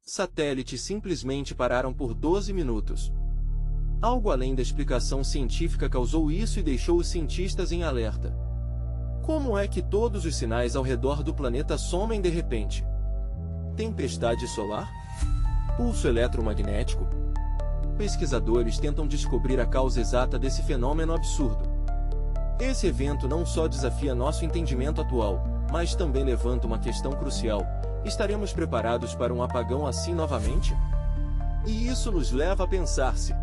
satélites simplesmente pararam por 12 minutos. Algo além da explicação científica causou isso e deixou os cientistas em alerta. Como é que todos os sinais ao redor do planeta somem de repente? Tempestade solar? Pulso eletromagnético? Pesquisadores tentam descobrir a causa exata desse fenômeno absurdo. Esse evento não só desafia nosso entendimento atual, mas também levanta uma questão crucial: estaremos preparados para um apagão assim novamente? E isso nos leva a pensar se